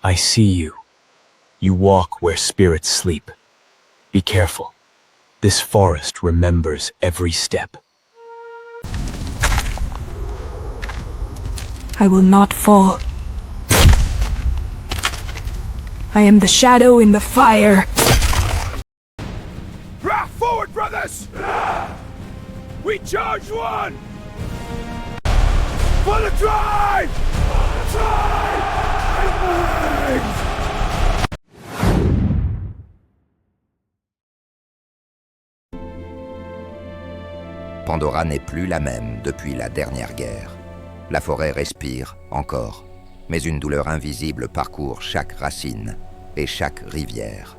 I see you. You walk where spirits sleep. Be careful. This forest remembers every step. I will not fall. I am the shadow in the fire. Forward, brothers! We charge one! For the tribe! For the tribe! Pandora n'est plus la même depuis la dernière guerre. La forêt respire encore, mais une douleur invisible parcourt chaque racine et chaque rivière.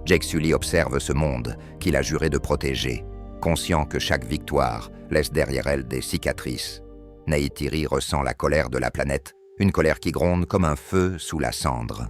Jake Sully observe ce monde qu'il a juré de protéger, conscient que chaque victoire laisse derrière elle des cicatrices. Neytiri ressent la colère de la planète, une colère qui gronde comme un feu sous la cendre.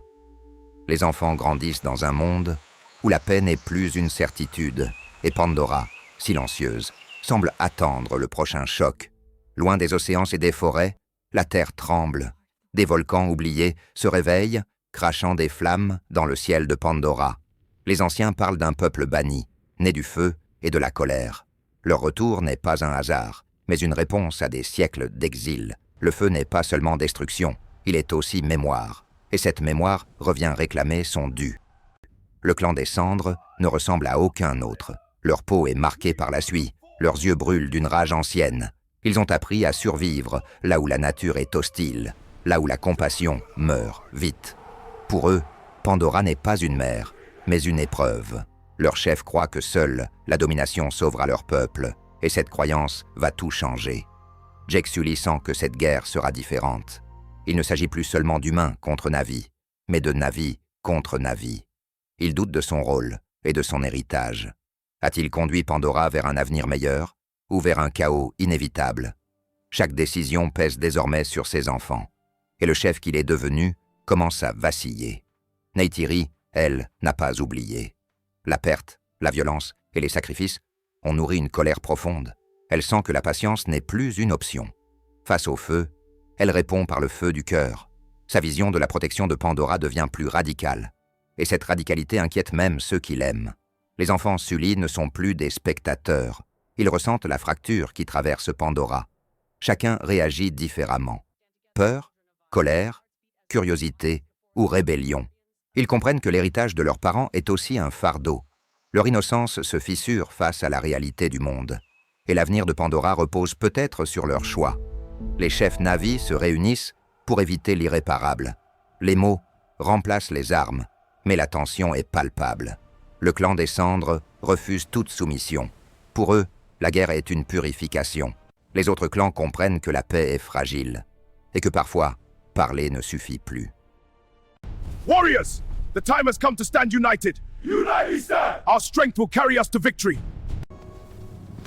Les enfants grandissent dans un monde où la paix n'est plus une certitude, et Pandora, silencieuse, semble attendre le prochain choc. Loin des océans et des forêts, la terre tremble. Des volcans oubliés se réveillent, crachant des flammes dans le ciel de Pandora. Les anciens parlent d'un peuple banni, né du feu et de la colère. Leur retour n'est pas un hasard, mais une réponse à des siècles d'exil. Le feu n'est pas seulement destruction, il est aussi mémoire. Et cette mémoire revient réclamer son dû. Le clan des cendres ne ressemble à aucun autre. Leur peau est marquée par la suie, leurs yeux brûlent d'une rage ancienne. Ils ont appris à survivre là où la nature est hostile, là où la compassion meurt vite. Pour eux, Pandora n'est pas une mère, mais une épreuve. Leur chef croit que seule la domination sauvera leur peuple, et cette croyance va tout changer. Jake Sully sent que cette guerre sera différente. Il ne s'agit plus seulement d'humains contre Na'vi, mais de Na'vi contre Na'vi. Il doute de son rôle et de son héritage. A-t-il conduit Pandora vers un avenir meilleur ou vers un chaos inévitable? Chaque décision pèse désormais sur ses enfants, et le chef qu'il est devenu commence à vaciller. Neytiri, elle, n'a pas oublié. La perte, la violence et les sacrifices ont nourri une colère profonde. Elle sent que la patience n'est plus une option. Face au feu, elle répond par le feu du cœur. Sa vision de la protection de Pandora devient plus radicale. Et cette radicalité inquiète même ceux qui l'aiment. Les enfants Sully ne sont plus des spectateurs. Ils ressentent la fracture qui traverse Pandora. Chacun réagit différemment. Peur, colère, curiosité ou rébellion. Ils comprennent que l'héritage de leurs parents est aussi un fardeau. Leur innocence se fissure face à la réalité du monde. Et l'avenir de Pandora repose peut-être sur leur choix. Les chefs Na'vi se réunissent pour éviter l'irréparable. Les mots remplacent les armes, mais la tension est palpable. Le clan des cendres refuse toute soumission. Pour eux, la guerre est une purification. Les autres clans comprennent que la paix est fragile et que parfois, parler ne suffit plus. Warriors, the time has come to stand united. United stand! Our strength will carry us to victory.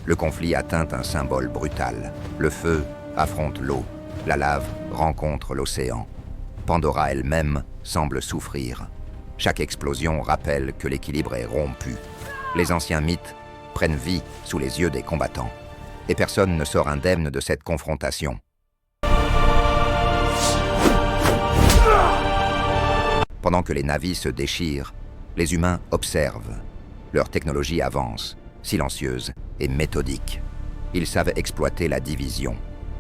Le conflit atteint un symbole brutal. Le feu affronte l'eau. La lave rencontre l'océan. Pandora elle-même semble souffrir. Chaque explosion rappelle que l'équilibre est rompu. Les anciens mythes prennent vie sous les yeux des combattants. Et personne ne sort indemne de cette confrontation. Pendant que les Na'vi se déchirent, les humains observent. Leur technologie avance, silencieuse et méthodique. Ils savent exploiter la division.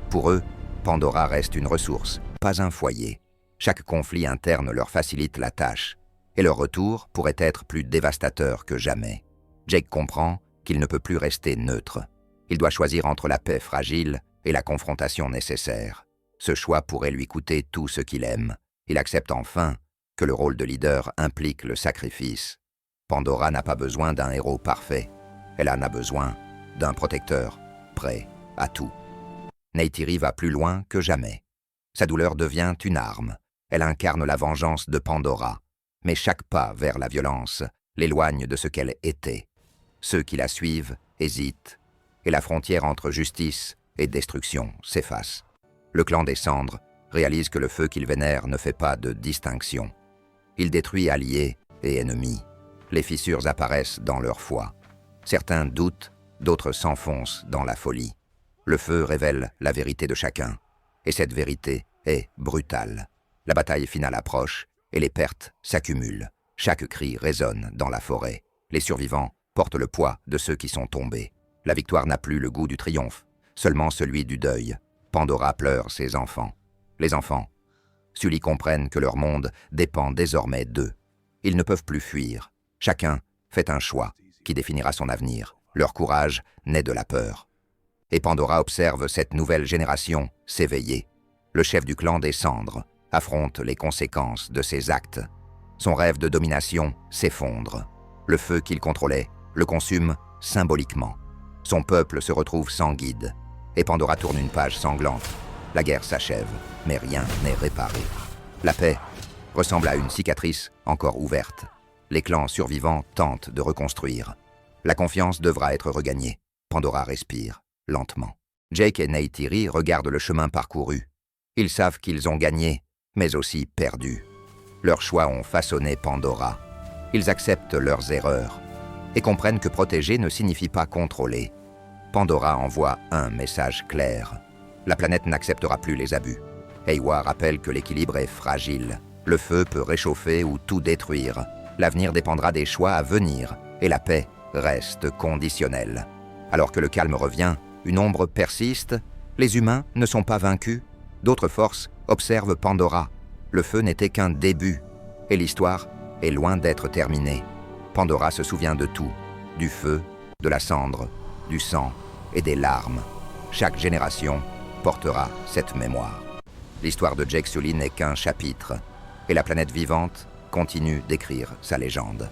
Pour eux, Pandora reste une ressource, pas un foyer. Chaque conflit interne leur facilite la tâche, et leur retour pourrait être plus dévastateur que jamais. Jake comprend qu'il ne peut plus rester neutre. Il doit choisir entre la paix fragile et la confrontation nécessaire. Ce choix pourrait lui coûter tout ce qu'il aime. Il accepte enfin que le rôle de leader implique le sacrifice. Pandora n'a pas besoin d'un héros parfait. Elle en a besoin d'un protecteur prêt à tout. Neytiri va plus loin que jamais. Sa douleur devient une arme. Elle incarne la vengeance de Pandora. Mais chaque pas vers la violence l'éloigne de ce qu'elle était. Ceux qui la suivent hésitent, et la frontière entre justice et destruction s'efface. Le clan des cendres réalise que le feu qu'il vénère ne fait pas de distinction. Il détruit alliés et ennemis. Les fissures apparaissent dans leur foi. Certains doutent, d'autres s'enfoncent dans la folie. Le feu révèle la vérité de chacun, et cette vérité est brutale. La bataille finale approche, et les pertes s'accumulent. Chaque cri résonne dans la forêt. Les survivants portent le poids de ceux qui sont tombés. La victoire n'a plus le goût du triomphe, seulement celui du deuil. Pandora pleure ses enfants. Les enfants, Sully comprennent que leur monde dépend désormais d'eux. Ils ne peuvent plus fuir. Chacun fait un choix qui définira son avenir. Leur courage naît de la peur. Et Pandora observe cette nouvelle génération s'éveiller. Le chef du clan des cendres affronte les conséquences de ses actes. Son rêve de domination s'effondre. Le feu qu'il contrôlait le consume symboliquement. Son peuple se retrouve sans guide. Et Pandora tourne une page sanglante. La guerre s'achève, mais rien n'est réparé. La paix ressemble à une cicatrice encore ouverte. Les clans survivants tentent de reconstruire. La confiance devra être regagnée. Pandora respire, lentement. Jake et Neytiri regardent le chemin parcouru. Ils savent qu'ils ont gagné, mais aussi perdu. Leurs choix ont façonné Pandora. Ils acceptent leurs erreurs et comprennent que protéger ne signifie pas contrôler. Pandora envoie un message clair. La planète n'acceptera plus les abus. Eywa rappelle que l'équilibre est fragile. Le feu peut réchauffer ou tout détruire. L'avenir dépendra des choix à venir et la paix reste conditionnelle. Alors que le calme revient, une ombre persiste. Les humains ne sont pas vaincus. D'autres forces observent Pandora. Le feu n'était qu'un début et l'histoire est loin d'être terminée. Pandora se souvient de tout, du feu, de la cendre, du sang et des larmes. Chaque génération portera cette mémoire. L'histoire de Jake Sully n'est qu'un chapitre, et la planète vivante continue d'écrire sa légende.